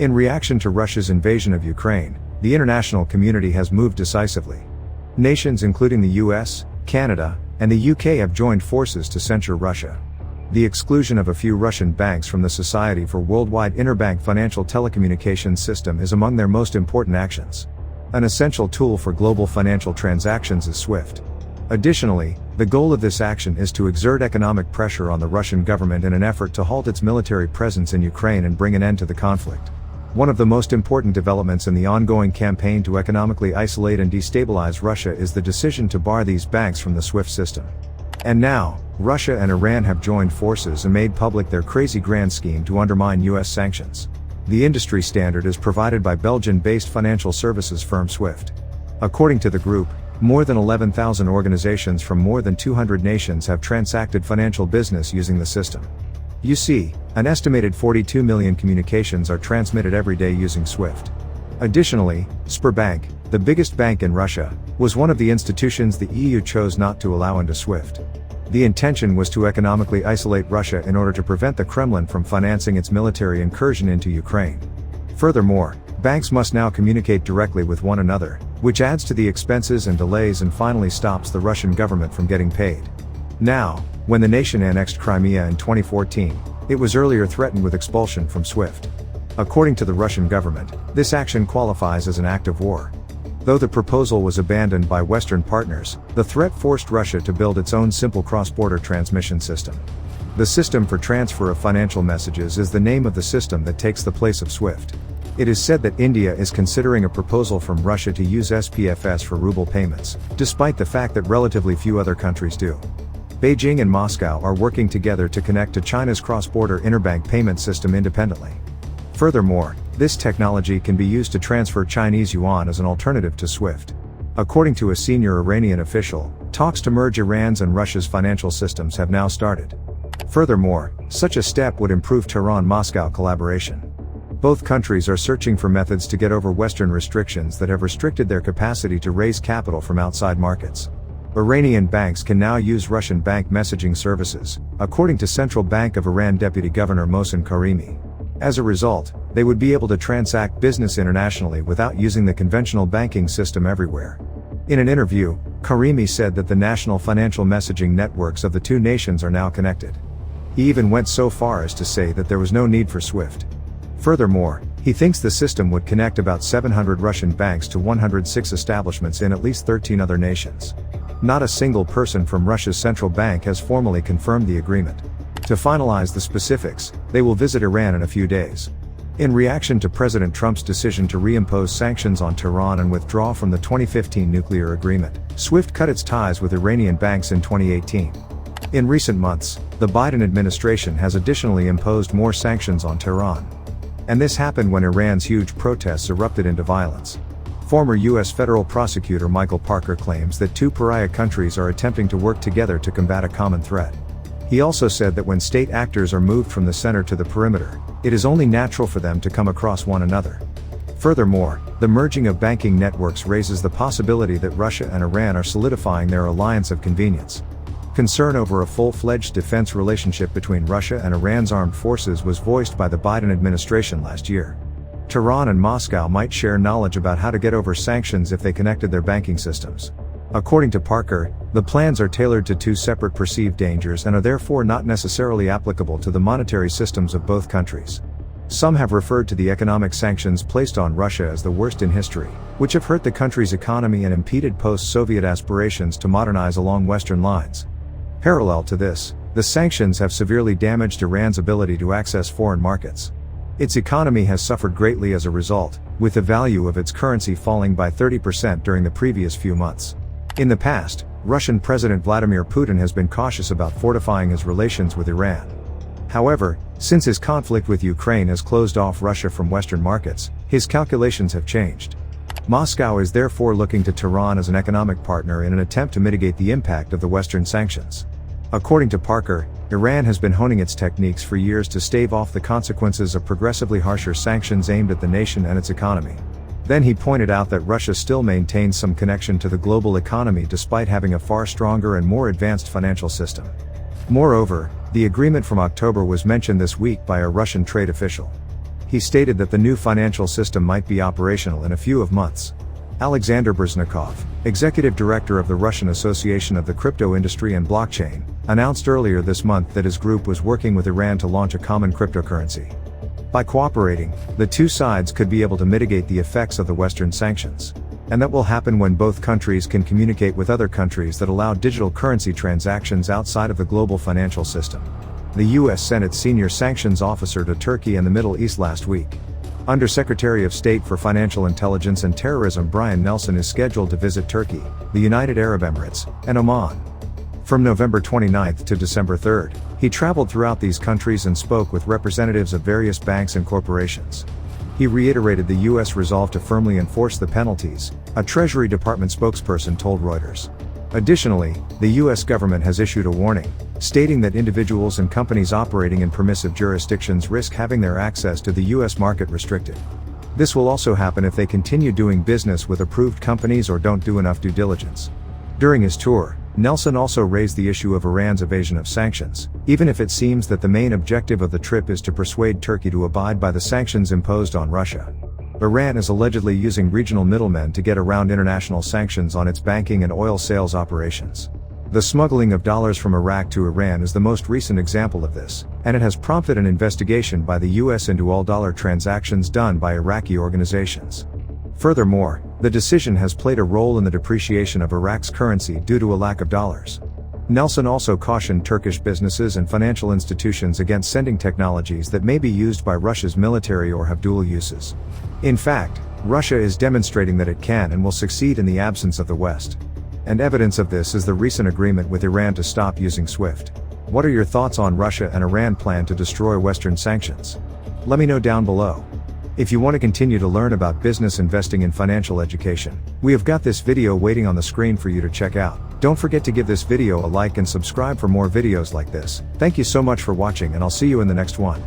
In reaction to Russia's invasion of Ukraine, the international community has moved decisively. Nations including the US, Canada, and the UK have joined forces to censure Russia. The exclusion of a few Russian banks from the Society for Worldwide Interbank Financial Telecommunications System is among their most important actions. An essential tool for global financial transactions is SWIFT. Additionally, the goal of this action is to exert economic pressure on the Russian government in an effort to halt its military presence in Ukraine and bring an end to the conflict. One of the most important developments in the ongoing campaign to economically isolate and destabilize Russia is the decision to bar these banks from the SWIFT system. And now, Russia and Iran have joined forces and made public their crazy grand scheme to undermine US sanctions. The industry standard is provided by Belgian-based financial services firm SWIFT. According to the group, more than 11,000 organizations from more than 200 nations have transacted financial business using the system. You see, an estimated 42 million communications are transmitted every day using SWIFT. Additionally, Sberbank, the biggest bank in Russia, was one of the institutions the EU chose not to allow into SWIFT. The intention was to economically isolate Russia in order to prevent the Kremlin from financing its military incursion into Ukraine. Furthermore, banks must now communicate directly with one another, which adds to the expenses and delays and finally stops the Russian government from getting paid. Now, when the nation annexed Crimea in 2014, it was earlier threatened with expulsion from SWIFT. According to the Russian government, this action qualifies as an act of war. Though the proposal was abandoned by Western partners, the threat forced Russia to build its own simple cross-border transmission system. The System for Transfer of Financial Messages is the name of the system that takes the place of SWIFT. It is said that India is considering a proposal from Russia to use SPFS for ruble payments, despite the fact that relatively few other countries do. Beijing and Moscow are working together to connect to China's cross-border interbank payment system independently. Furthermore, this technology can be used to transfer Chinese yuan as an alternative to SWIFT. According to a senior Iranian official, talks to merge Iran's and Russia's financial systems have now started. Furthermore, such a step would improve Tehran-Moscow collaboration. Both countries are searching for methods to get over Western restrictions that have restricted their capacity to raise capital from outside markets. Iranian banks can now use Russian bank messaging services, according to Central Bank of Iran Deputy Governor Mohsen Karimi. As a result, they would be able to transact business internationally without using the conventional banking system everywhere. In an interview, Karimi said that the national financial messaging networks of the two nations are now connected. He even went so far as to say that there was no need for SWIFT. Furthermore, he thinks the system would connect about 700 Russian banks to 106 establishments in at least 13 other nations. Not a single person from Russia's central bank has formally confirmed the agreement. To finalize the specifics, they will visit Iran in a few days. In reaction to President Trump's decision to reimpose sanctions on Tehran and withdraw from the 2015 nuclear agreement, SWIFT cut its ties with Iranian banks in 2018. In recent months, the Biden administration has additionally imposed more sanctions on Tehran. And this happened when Iran's huge protests erupted into violence. Former U.S. federal prosecutor Michael Parker claims that two pariah countries are attempting to work together to combat a common threat. He also said that when state actors are moved from the center to the perimeter, it is only natural for them to come across one another. Furthermore, the merging of banking networks raises the possibility that Russia and Iran are solidifying their alliance of convenience. Concern over a full-fledged defense relationship between Russia and Iran's armed forces was voiced by the Biden administration last year. Tehran and Moscow might share knowledge about how to get over sanctions if they connected their banking systems. According to Parker, the plans are tailored to two separate perceived dangers and are therefore not necessarily applicable to the monetary systems of both countries. Some have referred to the economic sanctions placed on Russia as the worst in history, which have hurt the country's economy and impeded post-Soviet aspirations to modernize along Western lines. Parallel to this, the sanctions have severely damaged Iran's ability to access foreign markets. Its economy has suffered greatly as a result, with the value of its currency falling by 30% during the previous few months. In the past, Russian President Vladimir Putin has been cautious about fortifying his relations with Iran. However, since his conflict with Ukraine has closed off Russia from Western markets, his calculations have changed. Moscow is therefore looking to Tehran as an economic partner in an attempt to mitigate the impact of the Western sanctions. According to Parker, Iran has been honing its techniques for years to stave off the consequences of progressively harsher sanctions aimed at the nation and its economy. Then he pointed out that Russia still maintains some connection to the global economy despite having a far stronger and more advanced financial system. Moreover, the agreement from October was mentioned this week by a Russian trade official. He stated that the new financial system might be operational in a few months. Alexander Berzhnikov, executive director of the Russian Association of the Crypto Industry and Blockchain, announced earlier this month that his group was working with Iran to launch a common cryptocurrency. By cooperating, the two sides could be able to mitigate the effects of the Western sanctions. And that will happen when both countries can communicate with other countries that allow digital currency transactions outside of the global financial system. The U.S. sent its senior sanctions officer to Turkey and the Middle East last week. Undersecretary of State for Financial Intelligence and Terrorism Brian Nelson is scheduled to visit Turkey, the United Arab Emirates, and Oman. From November 29 to December 3, he traveled throughout these countries and spoke with representatives of various banks and corporations. He reiterated the U.S. resolve to firmly enforce the penalties, a Treasury Department spokesperson told Reuters. Additionally, the U.S. government has issued a warning, stating that individuals and companies operating in permissive jurisdictions risk having their access to the U.S. market restricted. This will also happen if they continue doing business with approved companies or don't do enough due diligence. During his tour, Nelson also raised the issue of Iran's evasion of sanctions, even if it seems that the main objective of the trip is to persuade Turkey to abide by the sanctions imposed on Russia. Iran is allegedly using regional middlemen to get around international sanctions on its banking and oil sales operations. The smuggling of dollars from Iraq to Iran is the most recent example of this, and it has prompted an investigation by the U.S. into all dollar transactions done by Iraqi organizations. Furthermore, the decision has played a role in the depreciation of Iraq's currency due to a lack of dollars. Nelson also cautioned Turkish businesses and financial institutions against sending technologies that may be used by Russia's military or have dual uses. In fact, Russia is demonstrating that it can and will succeed in the absence of the West. And evidence of this is the recent agreement with Iran to stop using SWIFT. What are your thoughts on Russia and Iran plan to destroy Western sanctions? Let me know down below. If you want to continue to learn about business investing and financial education, we have got this video waiting on the screen for you to check out. Don't forget to give this video a like and subscribe for more videos like this. Thank you so much for watching, and I'll see you in the next one.